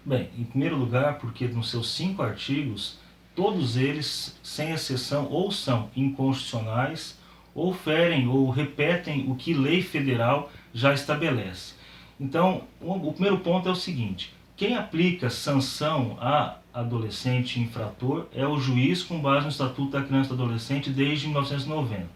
Bem, em primeiro lugar, porque nos seus 5 artigos, todos eles, sem exceção, ou são inconstitucionais, ou ferem ou repetem o que lei federal já estabelece. Então, o primeiro ponto é o seguinte: quem aplica sanção a adolescente infrator é o juiz com base no Estatuto da Criança e do Adolescente desde 1990.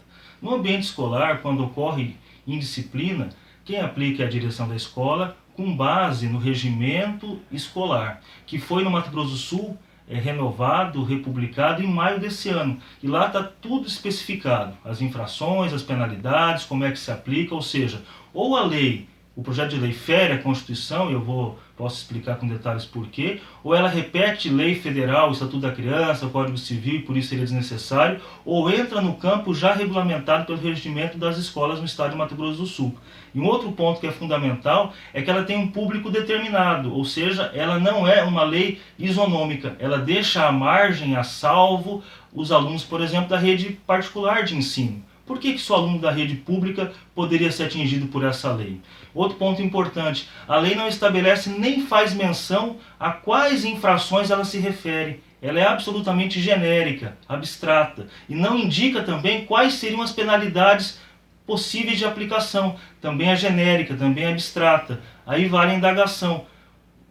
No ambiente escolar, quando ocorre indisciplina, quem aplica é a direção da escola com base no regimento escolar, que foi no Mato Grosso do Sul renovado, republicado em maio desse ano. E lá está tudo especificado, as infrações, as penalidades, como é que se aplica, ou seja, ou a lei, o projeto de lei fere a Constituição, e posso explicar com detalhes por quê, ou ela repete lei federal, o Estatuto da Criança, o Código Civil, e por isso seria desnecessário, ou entra no campo já regulamentado pelo regimento das escolas no estado de Mato Grosso do Sul. E um outro ponto que é fundamental é que ela tem um público determinado, ou seja, ela não é uma lei isonômica, ela deixa à margem, a salvo, os alunos, por exemplo, da rede particular de ensino. Por que só aluno da rede pública poderia ser atingido por essa lei? Outro ponto importante, a lei não estabelece nem faz menção a quais infrações ela se refere. Ela é absolutamente genérica, abstrata, e não indica também quais seriam as penalidades possíveis de aplicação. Também é genérica, também é abstrata. Aí vale a indagação.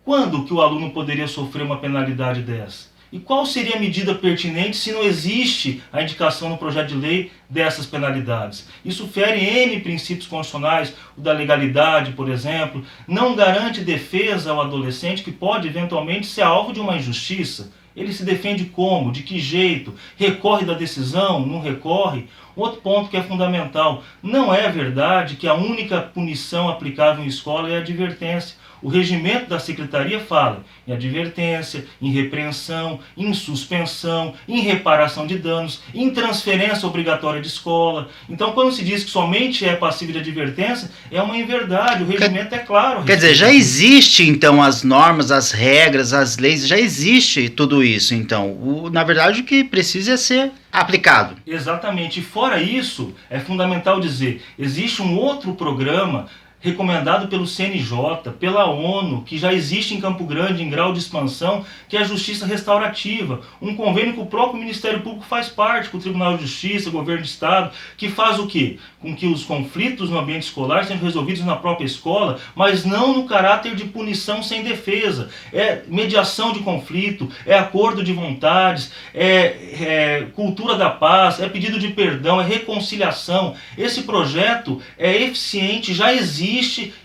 Quando que o aluno poderia sofrer uma penalidade dessa? E qual seria a medida pertinente se não existe a indicação no projeto de lei dessas penalidades? Isso fere N princípios constitucionais, o da legalidade, por exemplo, não garante defesa ao adolescente que pode eventualmente ser alvo de uma injustiça. Ele se defende como? De que jeito? Recorre da decisão? Não recorre? Outro ponto que é fundamental, não é verdade que a única punição aplicável em escola é a advertência. O regimento da secretaria fala em advertência, em repreensão, em suspensão, em reparação de danos, em transferência obrigatória de escola. Então, quando se diz que somente é passível de advertência, é uma inverdade, o regimento é claro. Quer dizer, já existe então as normas, as regras, as leis, já existe tudo isso. Então, na verdade, o que precisa é ser aplicado. Exatamente. E fora isso, é fundamental dizer, existe um outro programa recomendado pelo CNJ, pela ONU, que já existe em Campo Grande em grau de expansão, que é a Justiça Restaurativa, um convênio que o próprio Ministério Público faz parte, com o Tribunal de Justiça, o Governo do Estado, que faz o quê? Com que os conflitos no ambiente escolar sejam resolvidos na própria escola, mas não no caráter de punição sem defesa. É mediação de conflito, é acordo de vontades, é cultura da paz, é pedido de perdão, é reconciliação. Esse projeto é eficiente, já existe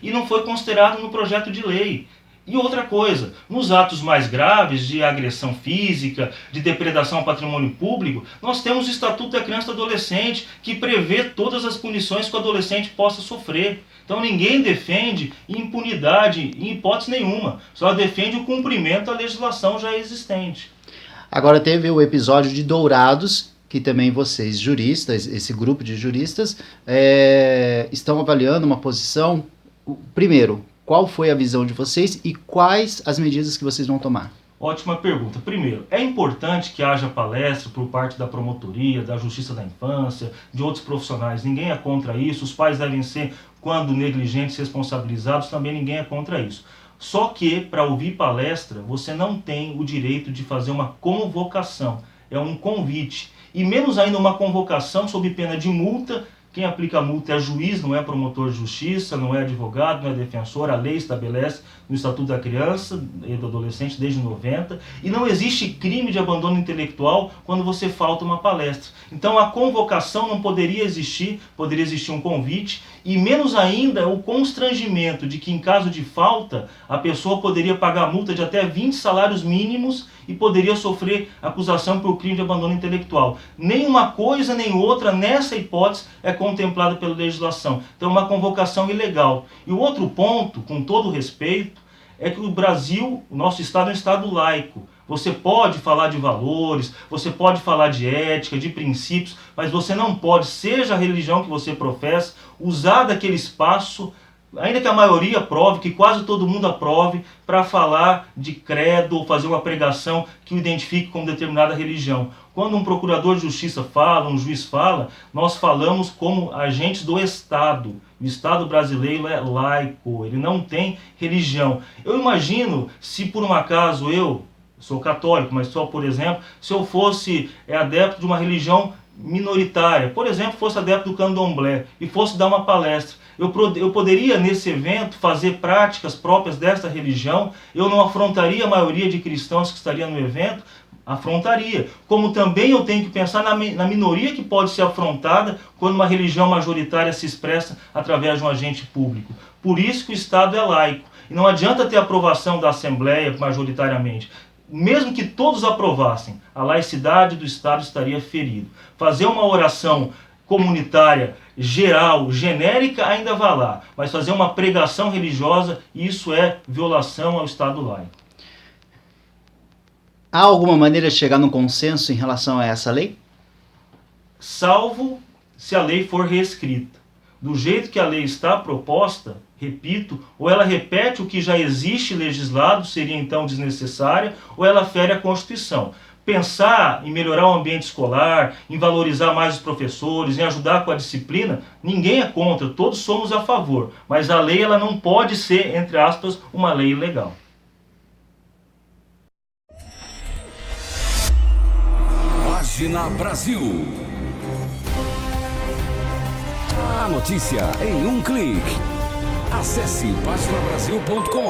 e não foi considerado no projeto de lei. E outra coisa, nos atos mais graves de agressão física, de depredação ao patrimônio público, nós temos o Estatuto da Criança e do Adolescente, que prevê todas as punições que o adolescente possa sofrer. Então ninguém defende impunidade em hipótese nenhuma, só defende o cumprimento da legislação já existente. Agora teve o episódio de Dourados, que também vocês, juristas, esse grupo de juristas, estão avaliando uma posição. Primeiro, qual foi a visão de vocês e quais as medidas que vocês vão tomar? Ótima pergunta. Primeiro, é importante que haja palestra por parte da promotoria, da Justiça da Infância, de outros profissionais. Ninguém é contra isso. Os pais devem ser, quando negligentes, responsabilizados. Também ninguém é contra isso. Só que, para ouvir palestra, você não tem o direito de fazer uma convocação. É um convite. E menos ainda uma convocação sob pena de multa. Quem aplica a multa é juiz, não é promotor de justiça, não é advogado, não é defensor. A lei estabelece no Estatuto da Criança e do Adolescente desde 90. E não existe crime de abandono intelectual quando você falta uma palestra. Então a convocação não poderia existir um convite. E menos ainda o constrangimento de que em caso de falta a pessoa poderia pagar multa de até 20 salários mínimos e poderia sofrer acusação por crime de abandono intelectual. Nem uma coisa nem outra nessa hipótese é contemplada pela legislação. Então é uma convocação ilegal. E o outro ponto, com todo respeito, é que o Brasil, o nosso Estado é um Estado laico. Você pode falar de valores, você pode falar de ética, de princípios, mas você não pode, seja a religião que você professa, usar daquele espaço, ainda que a maioria aprove, que quase todo mundo aprove, para falar de credo ou fazer uma pregação que o identifique como determinada religião. Quando um procurador de justiça fala, um juiz fala, nós falamos como agentes do Estado. O Estado brasileiro é laico, ele não tem religião. Eu imagino se por um acaso eu sou católico, mas só por exemplo, se eu fosse adepto de uma religião minoritária, por exemplo, fosse adepto do candomblé e fosse dar uma palestra, eu poderia nesse evento fazer práticas próprias desta religião, eu não afrontaria a maioria de cristãos que estariam no evento? Afrontaria. Como também eu tenho que pensar na minoria que pode ser afrontada quando uma religião majoritária se expressa através de um agente público. Por isso que o Estado é laico. E não adianta ter aprovação da Assembleia majoritariamente. Mesmo que todos aprovassem, a laicidade do Estado estaria ferida. Fazer uma oração comunitária, geral, genérica, ainda vai lá. Mas fazer uma pregação religiosa, isso é violação ao Estado laico. Há alguma maneira de chegar num consenso em relação a essa lei? Salvo se a lei for reescrita. Do jeito que a lei está proposta, repito, ou ela repete o que já existe legislado, seria então desnecessária, ou ela fere a Constituição. Pensar em melhorar o ambiente escolar, em valorizar mais os professores, em ajudar com a disciplina, ninguém é contra, todos somos a favor. Mas a lei ela não pode ser, entre aspas, uma lei ilegal. Página Brasil. A notícia em um clique. Acesse paginabrasil.com.